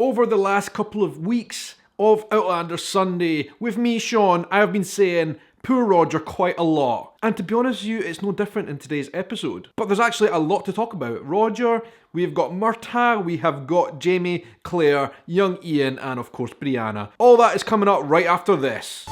Over the last couple of weeks of Outlander Sunday, with me, Shaun, I have been saying poor Roger quite a lot. And to be honest with you, it's no different in today's episode. But there's actually a lot to talk about. Roger, we've got Murtagh, we have got Jamie, Claire, young Ian, and of course Brianna. All that is coming up right after this.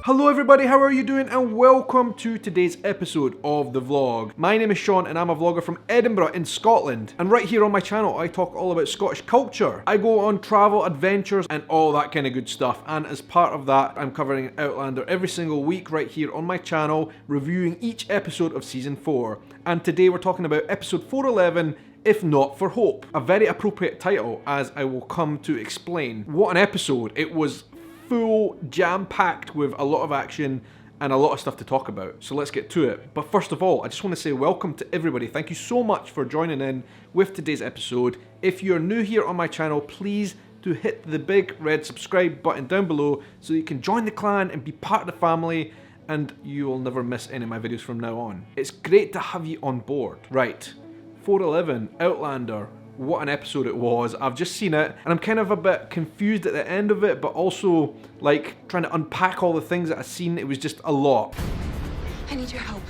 Hello everybody, how are you doing? And welcome to today's episode of the vlog. My name is Shaun and I'm a vlogger from Edinburgh in Scotland. And right here on my channel, I talk all about Scottish culture. I go on travel, adventures, and all that kind of good stuff. And as part of that, I'm covering Outlander every single week right here on my channel, reviewing each episode of Season 4. And today we're talking about episode 411, If Not for Hope. A very appropriate title, as I will come to explain. What an episode. It was full, jam-packed with a lot of action and a lot of stuff to talk about. So let's get to it. But first of all, I just want to say welcome to everybody. Thank you so much for joining in with today's episode. If you're new here on my channel, please do hit the big red subscribe button down below so you can join the clan and be part of the family, and you will never miss any of my videos from now on. It's great to have you on board. Right, 411, Outlander. What an episode it was. I've just seen it and I'm kind of a bit confused at the end of it, but also like trying to unpack all the things that I've seen. It was just a lot. I need your help.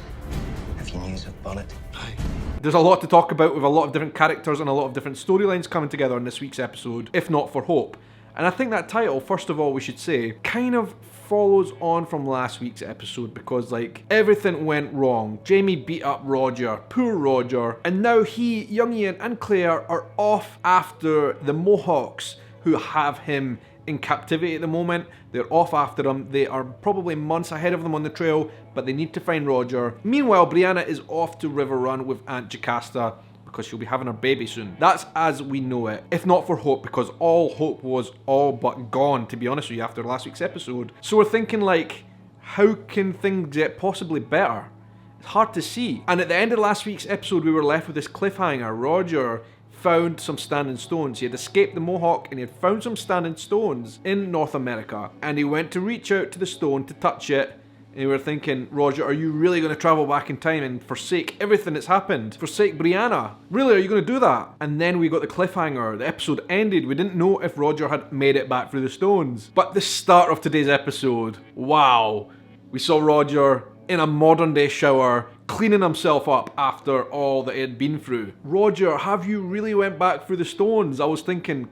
Have you news of Bonnet? Aye. There's a lot to talk about with a lot of different characters and a lot of different storylines coming together in this week's episode, If Not for Hope. And I think that title, first of all, we should say, kind of follows on from last week's episode because, like, everything went wrong. Jamie beat up Roger, poor Roger, and now he, young Ian, and Claire are off after the Mohawks who have him in captivity at the moment. They're off after him. They are probably months ahead of them on the trail, but they need to find Roger. Meanwhile, Brianna is off to River Run with Aunt Jocasta, because she'll be having her baby soon. That's as we know it. If not for hope, because all hope was all but gone, to be honest with you, after last week's episode. So we're thinking, like, how can things get possibly better? It's hard to see. And at the end of last week's episode, we were left with this cliffhanger. Roger found some standing stones. He had escaped the Mohawk and he had found some standing stones in North America. And he went to reach out to the stone to touch it. And we were thinking, Roger, are you really going to travel back in time and forsake everything that's happened? Forsake Brianna? Really, are you going to do that? And then we got the cliffhanger. The episode ended. We didn't know if Roger had made it back through the stones. But the start of today's episode, wow. We saw Roger in a modern day shower, cleaning himself up after all that he had been through. Roger, have you really went back through the stones? I was thinking,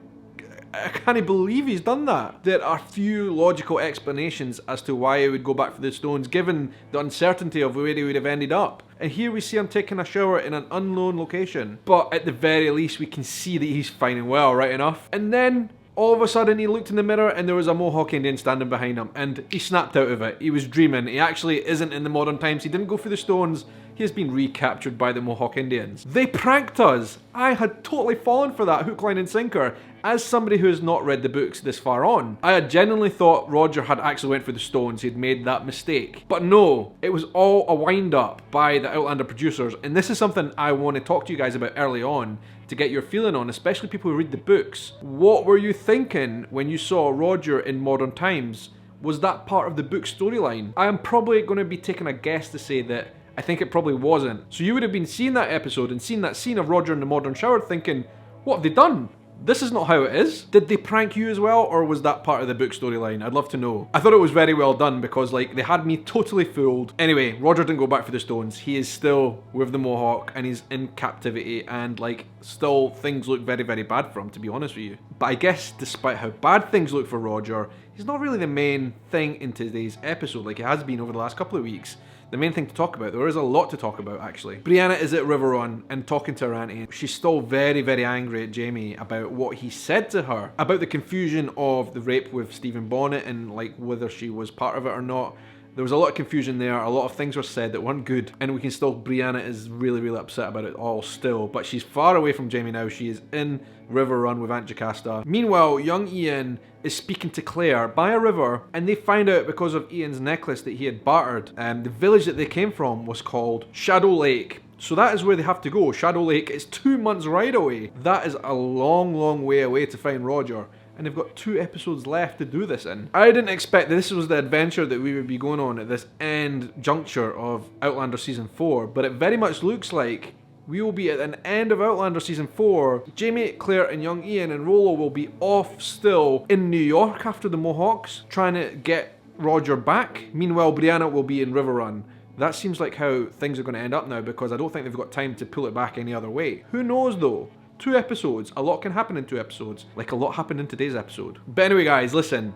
I can't believe he's done that. There are few logical explanations as to why he would go back for the stones, given the uncertainty of where he would have ended up. And here we see him taking a shower in an unknown location. But at the very least, we can see that he's fine and well, right enough. And then, all of a sudden, he looked in the mirror and there was a Mohawk Indian standing behind him. And he snapped out of it. He was dreaming. He actually isn't in the modern times. He didn't go through the stones. He has been recaptured by the Mohawk Indians. They pranked us. I had totally fallen for that hook, line and sinker. As somebody who has not read the books this far on, I had genuinely thought Roger had actually went for the stones. He'd made that mistake. But no, it was all a wind up by the Outlander producers. And this is something I want to talk to you guys about early on to get your feeling on, especially people who read the books. What were you thinking when you saw Roger in modern times? Was that part of the book storyline? I am probably going to be taking a guess to say that I think it probably wasn't. So you would have been seeing that episode and seeing that scene of Roger in the modern shower thinking, what have they done? This is not how it is. Did they prank you as well, or was that part of the book storyline? I'd love to know. I thought it was very well done because, like, they had me totally fooled. Anyway, Roger didn't go back for the stones. He is still with the Mohawk and he's in captivity, and, like, still things look very, very bad for him, to be honest with you. But I guess despite how bad things look for Roger, he's not really the main thing in today's episode like it has been over the last couple of weeks. The main thing to talk about, there is a lot to talk about actually. Brianna is at River Run and talking to her auntie. She's still very, very angry at Jamie about what he said to her, about the confusion of the rape with Stephen Bonnet and like whether she was part of it or not. There was a lot of confusion there, a lot of things were said that weren't good, and we can still, Brianna is really, really upset about it all still, but she's far away from Jamie now. She is in River Run with Aunt Jocasta. Meanwhile, young Ian is speaking to Claire by a river, and they find out because of Ian's necklace that he had bartered, the village that they came from was called Shadow Lake, So that is where they have to go. Shadow Lake is 2 months ride away. That is a long, long way away to find Roger. And they've got 2 episodes left to do this in. I didn't expect that this was the adventure that we would be going on at this end juncture of Outlander Season 4, but it very much looks like we will be at an end of Outlander Season 4. Jamie, Claire and young Ian and Rollo will be off still in New York after the Mohawks, trying to get Roger back. Meanwhile, Brianna will be in River Run. That seems like how things are going to end up now, because I don't think they've got time to pull it back any other way. Who knows though? 2 episodes. A lot can happen in 2 episodes. Like a lot happened in today's episode. But anyway guys, listen.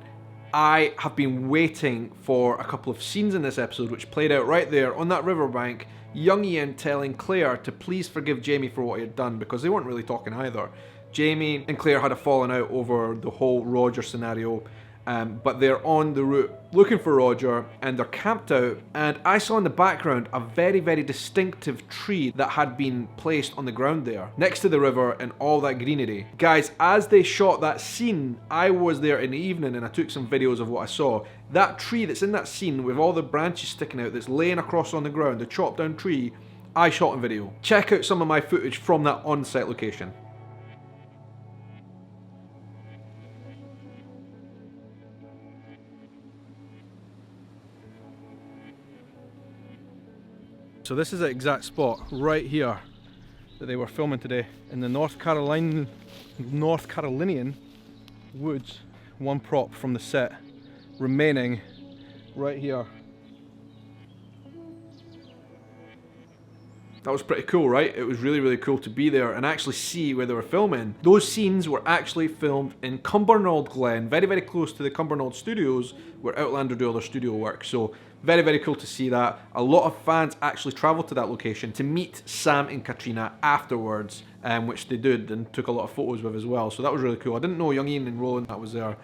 I have been waiting for a couple of scenes in this episode which played out right there on that riverbank. Young Ian telling Claire to please forgive Jamie for what he had done, because they weren't really talking either. Jamie and Claire had a falling out over the whole Roger scenario. But they're on the route looking for Roger, and they're camped out, and I saw in the background a very, very distinctive tree that had been placed on the ground there next to the river and all that greenery. Guys, as they shot that scene, I was there in the evening and I took some videos of what I saw. That tree that's in that scene with all the branches sticking out that's laying across on the ground, the chopped down tree, I shot in video. Check out some of my footage from that on-set location. So this is the exact spot right here that they were filming today in the North Carolinian woods. One prop from the set remaining right here. That was pretty cool, right? It was really, really cool to be there and actually see where they were filming. Those scenes were actually filmed in Cumbernauld Glen, very, very close to the Cumbernauld studios where Outlander do all their studio work. So very, very cool to see that. A lot of fans actually travelled to that location to meet Sam and Caitriona afterwards, which they did and took a lot of photos with as well. So that was really cool. I didn't know young Ian and Roland that was there.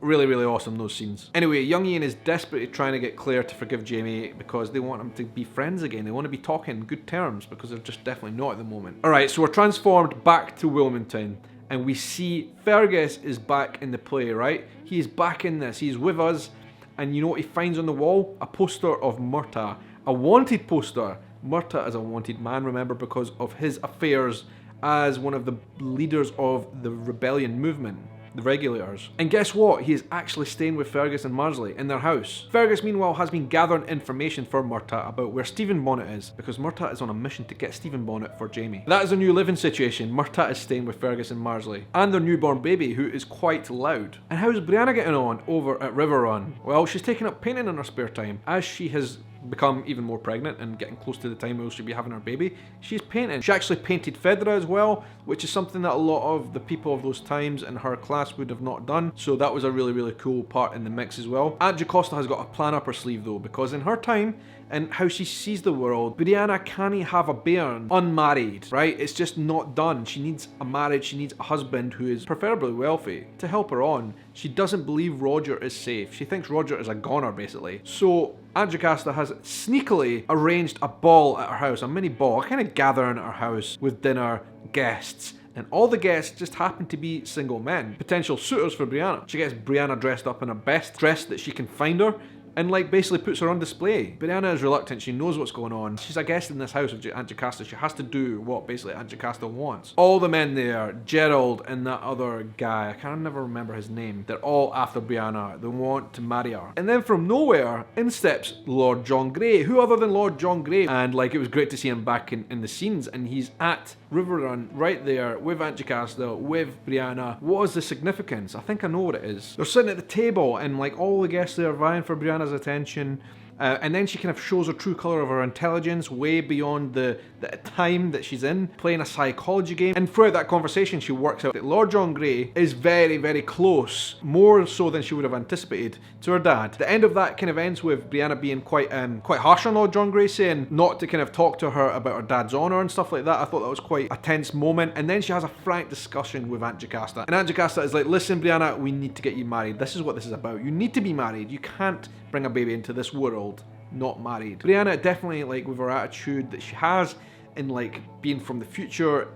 Really, really awesome, those scenes. Anyway, young Ian is desperately trying to get Claire to forgive Jamie because they want him to be friends again. They want to be talking good terms because they're just definitely not at the moment. Alright, so we're transformed back to Wilmington and we see Fergus is back in the play, right? He's back in this. He's with us. And you know what he finds on the wall? A poster of Murtagh. A wanted poster. Murtagh is a wanted man, remember, because of his affairs as one of the leaders of the rebellion movement, the Regulators. And guess what? He is actually staying with Fergus and Marsley in their house. Fergus, meanwhile, has been gathering information for Murtagh about where Stephen Bonnet is, because Murtagh is on a mission to get Stephen Bonnet for Jamie. That is a new living situation. Murtagh is staying with Fergus and Marsley, and their newborn baby, who is quite loud. And how's Brianna getting on over at River Run? Well, she's taking up painting in her spare time, as she has become even more pregnant and getting close to the time where she'll be having her baby. She's painting. She actually painted Fedra as well, which is something that a lot of the people of those times in her class would have not done. So that was a really, really cool part in the mix as well. Aunt Jocasta has got a plan up her sleeve though, because in her time and how she sees the world, Brianna can't have a bairn unmarried, right? It's just not done. She needs a marriage, she needs a husband who is preferably wealthy to help her on. She doesn't believe Roger is safe. She thinks Roger is a goner, basically. So Aunt Jocasta has sneakily arranged a ball at her house, a mini ball, a kind of gathering at her house with dinner, guests, and all the guests just happen to be single men, potential suitors for Brianna. She gets Brianna dressed up in her best dress that she can find her, and like basically puts her on display. Brianna is reluctant, she knows what's going on. She's a guest in this house of Aunt Jocasta. She has to do what basically Aunt Jocasta wants. All the men there, Gerald and that other guy, I can't never remember his name, they're all after Brianna. They want to marry her. And then from nowhere, in steps Lord John Grey. Who other than Lord John Grey? And like it was great to see him back in the scenes, and he's at River Run right there with Aunt Jocasta, with Brianna. What is the significance? I think I know what it is. They're sitting at the table and like all the guests there are vying for Brianna's attention. And then she kind of shows her true colour of her intelligence way beyond the time that she's in, playing a psychology game. And throughout that conversation, she works out that Lord John Grey is very, very close, more so than she would have anticipated, to her dad. The end of that kind of ends with Brianna being quite harsh on Lord John Grey, saying not to kind of talk to her about her dad's honour and stuff like that. I thought that was quite a tense moment. And then she has a frank discussion with Aunt Jocasta. And Aunt Jocasta is like, listen, Brianna, we need to get you married. This is what this is about. You need to be married. You can't bring a baby into this world not married. Brianna definitely, like with her attitude that she has in like being from the future,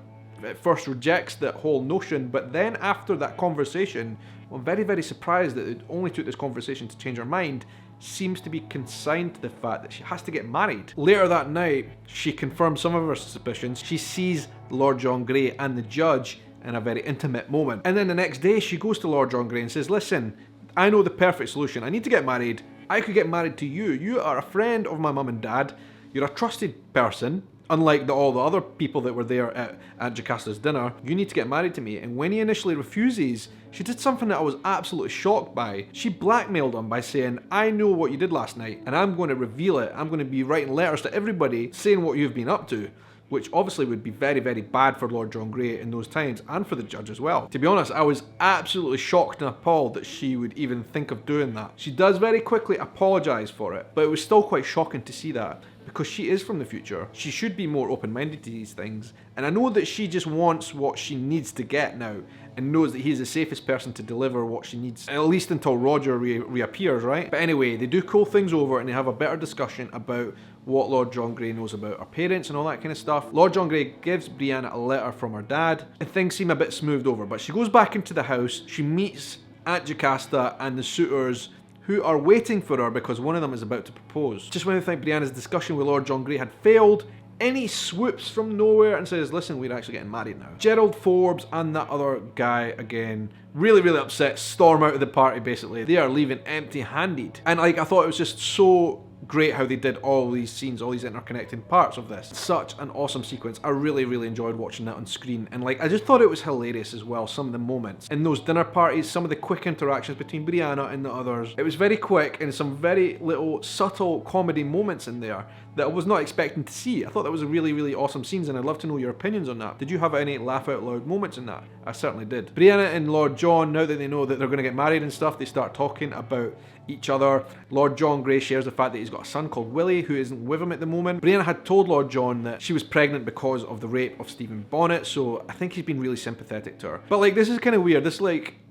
at first rejects that whole notion, but then after that conversation, I'm very, very surprised that it only took this conversation to change her mind, seems to be consigned to the fact that she has to get married. Later that night, she confirms some of her suspicions. She sees Lord John Grey and the judge in a very intimate moment. And then the next day, she goes to Lord John Grey and says, listen, I know the perfect solution. I need to get married. I could get married to you. You are a friend of my mum and dad. You're a trusted person. Unlike all the other people that were there at Jocasta's dinner, you need to get married to me. And when he initially refuses, she did something that I was absolutely shocked by. She blackmailed him by saying, I know what you did last night, and I'm going to reveal it. I'm going to be writing letters to everybody saying what you've been up to. Which obviously would be very, very bad for Lord John Grey in those times, and for the judge as well. To be honest, I was absolutely shocked and appalled that she would even think of doing that. She does very quickly apologise for it, but it was still quite shocking to see that, because she is from the future. She should be more open-minded to these things, and I know that she just wants what she needs to get now, and knows that he's the safest person to deliver what she needs, at least until Roger reappears, right? But anyway, they do cool things over and they have a better discussion about what Lord John Grey knows about her parents and all that kind of stuff. Lord John Grey gives Brianna a letter from her dad, and things seem a bit smoothed over, but she goes back into the house, she meets Aunt Jocasta and the suitors who are waiting for her because one of them is about to propose. Just when I think Brianna's discussion with Lord John Grey had failed, and he swoops from nowhere and says, listen, we're actually getting married now. Gerald Forbes and that other guy, again, really, really upset, storm out of the party basically. They are leaving empty-handed. And I thought it was just so great how they did all these scenes, all these interconnecting parts of this. Such an awesome sequence. I really, really enjoyed watching that on screen. And I just thought it was hilarious as well, some of the moments. In those dinner parties, some of the quick interactions between Brianna and the others. It was very quick and some very little subtle comedy moments in there that I was not expecting to see. I thought that was a really, really awesome scenes, and I'd love to know your opinions on that. Did you have any laugh out loud moments in that? I certainly did. Brianna and Lord John, now that they know that they're going to get married and stuff, they start talking about each other. Lord John Grey shares the fact that he's got a son called Willie who isn't with him at the moment. Brianna had told Lord John that she was pregnant because of the rape of Stephen Bonnet, so I think he's been really sympathetic to her. But this is kind of weird. This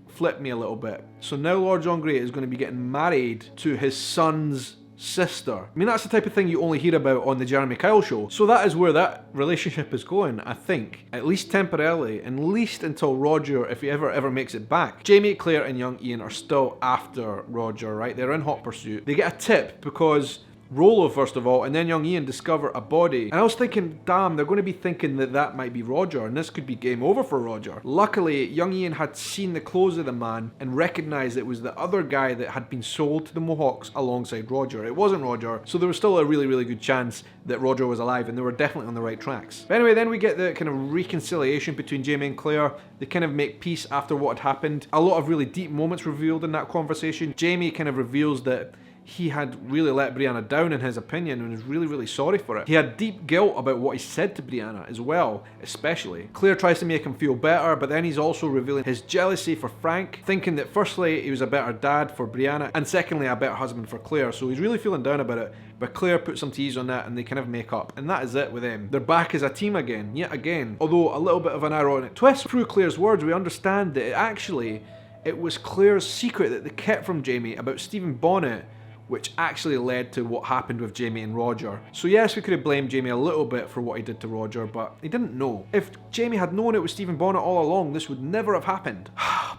flipped me a little bit. So now Lord John Grey is going to be getting married to his son's sister. I mean, that's the type of thing you only hear about on the Jeremy Kyle show. So that is where that relationship is going, I think. At least temporarily, at least until Roger, if he ever makes it back. Jamie, Claire and young Ian are still after Roger, right? They're in hot pursuit. They get a tip because Rollo, first of all, and then young Ian discover a body. And I was thinking, damn, they're going to be thinking that that might be Roger, and this could be game over for Roger. Luckily, young Ian had seen the clothes of the man and recognised it was the other guy that had been sold to the Mohawks alongside Roger. It wasn't Roger, so there was still a really, really good chance that Roger was alive, and they were definitely on the right tracks. But anyway, then we get the kind of reconciliation between Jamie and Claire. They kind of make peace after what had happened. A lot of really deep moments revealed in that conversation. Jamie kind of reveals that he had really let Brianna down in his opinion and was really, really sorry for it. He had deep guilt about what he said to Brianna as well, especially. Claire tries to make him feel better, but then he's also revealing his jealousy for Frank, thinking that firstly, he was a better dad for Brianna, and secondly, a better husband for Claire. So he's really feeling down about it, but Claire puts some tease on that and they kind of make up. And that is it with them. They're back as a team again, yet again. Although a little bit of an ironic twist. Through Claire's words, we understand that it was Claire's secret that they kept from Jamie about Stephen Bonnet, which actually led to what happened with Jamie and Roger. So yes, we could have blamed Jamie a little bit for what he did to Roger, but he didn't know. If Jamie had known it was Stephen Bonnet all along, this would never have happened.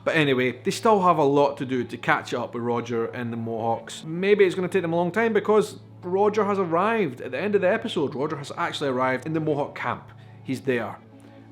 But anyway, they still have a lot to do to catch up with Roger and the Mohawks. Maybe it's going to take them a long time because Roger has arrived. At the end of the episode, Roger has actually arrived in the Mohawk camp. He's there.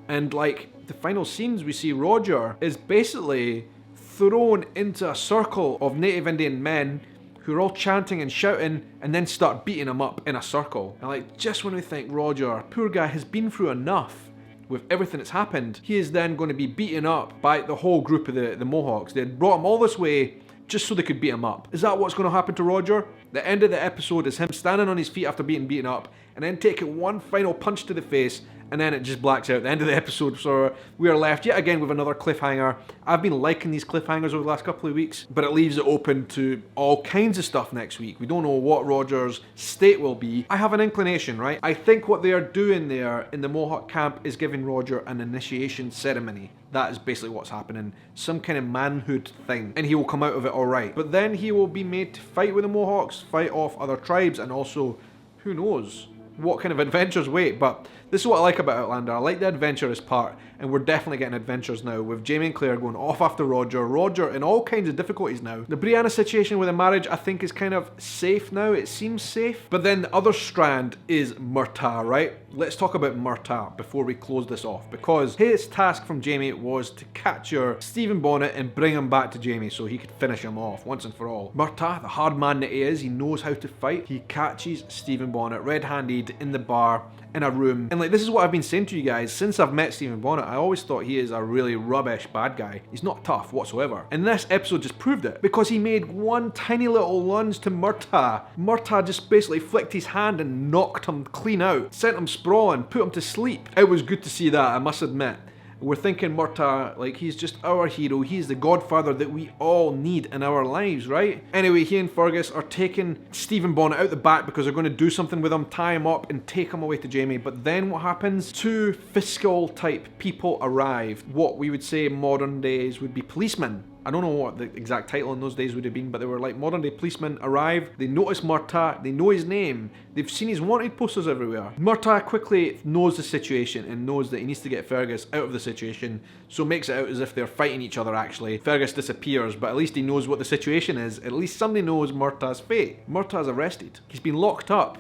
And the final scenes we see Roger is basically thrown into a circle of native Indian men who are all chanting and shouting and then start beating him up in a circle. And just when we think Roger, poor guy, has been through enough with everything that's happened, he is then going to be beaten up by the whole group of the Mohawks. They had brought him all this way just so they could beat him up. Is that what's going to happen to Roger? The end of the episode is him standing on his feet after being beaten up and then taking one final punch to the face, and then it just blacks out. The end of the episode, so we are left yet again with another cliffhanger. I've been liking these cliffhangers over the last couple of weeks, but it leaves it open to all kinds of stuff next week. We don't know what Roger's state will be. I have an inclination, right? I think what they are doing there in the Mohawk camp is giving Roger an initiation ceremony. That is basically what's happening. Some kind of manhood thing. And he will come out of it alright. But then he will be made to fight with the Mohawks, fight off other tribes, and also, who knows what kind of adventures wait. But This is what I like about Outlander. I like the adventurous part, and we're definitely getting adventures now with Jamie and Claire going off after Roger in all kinds of difficulties now. The Brianna situation with the marriage I think is kind of safe now, it seems safe. But then the other strand is Murtagh, right? Let's talk about Murtagh before we close this off, because his task from Jamie was to capture Stephen Bonnet and bring him back to Jamie so he could finish him off once and for all. Murtagh, the hard man that he is, he knows how to fight. He catches Stephen Bonnet red-handed in the bar in a room, and like, this is what I've been saying to you guys since I've met Stephen Bonnet. I always thought he is a really rubbish bad guy. He's not tough whatsoever, and this episode just proved it, because he made one tiny little lunge to Murtagh. Murtagh just basically flicked his hand and knocked him clean out, sent him sprawling, put him to sleep. It was good to see that, I must admit. We're thinking Murtagh, like, he's just our hero. He's the godfather that we all need in our lives, right? Anyway, he and Fergus are taking Stephen Bonnet out the back because they're going to do something with him, tie him up and take him away to Jamie. But then what happens? Two fiscal type people arrive. What we would say modern days would be policemen. I don't know what the exact title in those days would have been, but they were like modern day policemen arrive. They notice Murtagh, they know his name, they've seen his wanted posters everywhere. Murtagh quickly knows the situation and knows that he needs to get Fergus out of the situation, so makes it out as if they're fighting each other actually. Fergus disappears, but at least he knows what the situation is. At least somebody knows Murtagh's fate. Murtagh's arrested. He's been locked up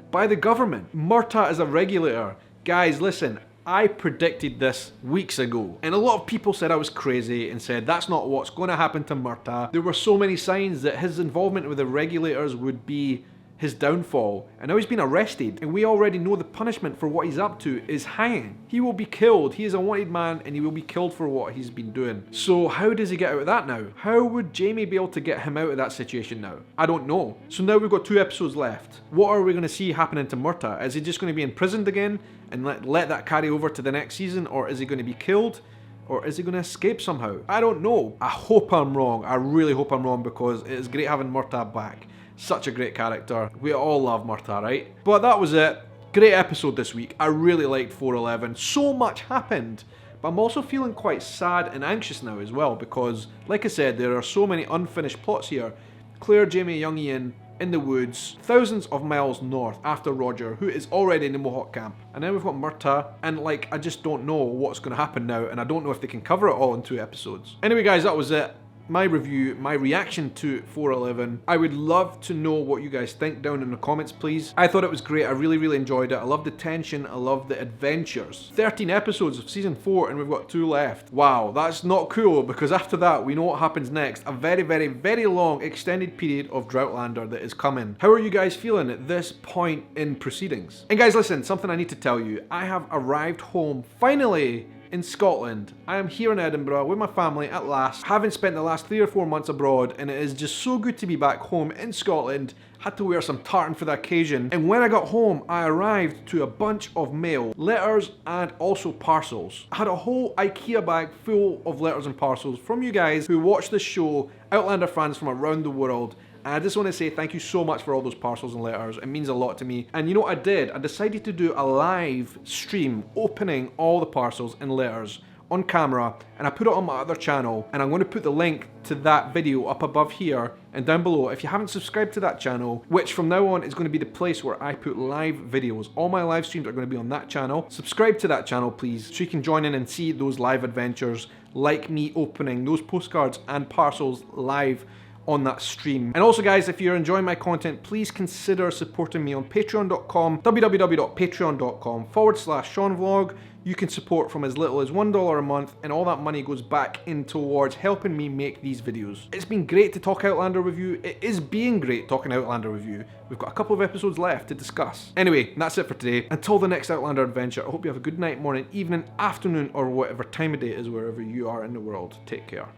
by the government. Murtagh is a regulator. Guys, listen. I predicted this weeks ago, and a lot of people said I was crazy and said that's not what's going to happen to Murtagh. There were so many signs that his involvement with the regulators would be his downfall, and now he's been arrested, and we already know the punishment for what he's up to is hanging. He will be killed. He is a wanted man, and he will be killed for what he's been doing. So how does he get out of that now? How would Jamie be able to get him out of that situation now? I don't know. So now we've got 2 episodes left. What are we going to see happening to Murtagh? Is he just going to be imprisoned again and let that carry over to the next season, or is he going to be killed? Or is he going to escape somehow? I don't know. I hope I'm wrong. I really hope I'm wrong, because it is great having Murtagh back. Such a great character. We all love Murtagh, right? But that was it. Great episode this week. I really liked 411. So much happened. But I'm also feeling quite sad and anxious now as well, because, like I said, there are so many unfinished plots here. Claire, Jamie, young Ian in the woods, thousands of miles north after Roger, who is already in the Mohawk camp. And then we've got Murtagh, and like, I just don't know what's going to happen now, and I don't know if they can cover it all in 2 episodes. Anyway guys, that was it. My review, my reaction to 411. I would love to know what you guys think down in the comments, please. I thought it was great. I really enjoyed it. I love the tension. I love the adventures. 13 episodes of season 4, and we've got 2 left. Wow, that's not cool, because after that, we know what happens next. A very long extended period of Droughtlander that is coming. How are you guys feeling at this point in proceedings? And guys, listen, something I need to tell you. I have arrived home, finally, in Scotland. I am here in Edinburgh with my family at last. Haven't spent the last 3 or 4 months abroad, and it is just so good to be back home in Scotland. Had to wear some tartan for the occasion, and when I got home I arrived to a bunch of mail, letters and also parcels. I had a whole IKEA bag full of letters and parcels from you guys who watch this show, Outlander fans from around the world. And I just want to say thank you so much for all those parcels and letters. It means a lot to me. And you know what I did? I decided to do a live stream opening all the parcels and letters on camera, and I put it on my other channel, and I'm going to put the link to that video up above here and down below. If you haven't subscribed to that channel, which from now on is going to be the place where I put live videos, all my live streams are going to be on that channel. Subscribe to that channel please, so you can join in and see those live adventures, like me opening those postcards and parcels live on that stream. And also guys, if you're enjoying my content, please consider supporting me on patreon.com, www.patreon.com/ShaunVlog. You can support from as little as $1 a month, and all that money goes back in towards helping me make these videos. It's been great to talk Outlander with you. It is being great talking Outlander with you. We've got a couple of episodes left to discuss. Anyway, that's it for today. Until the next Outlander adventure, I hope you have a good night, morning, evening, afternoon, or whatever time of day it is wherever you are in the world. Take care.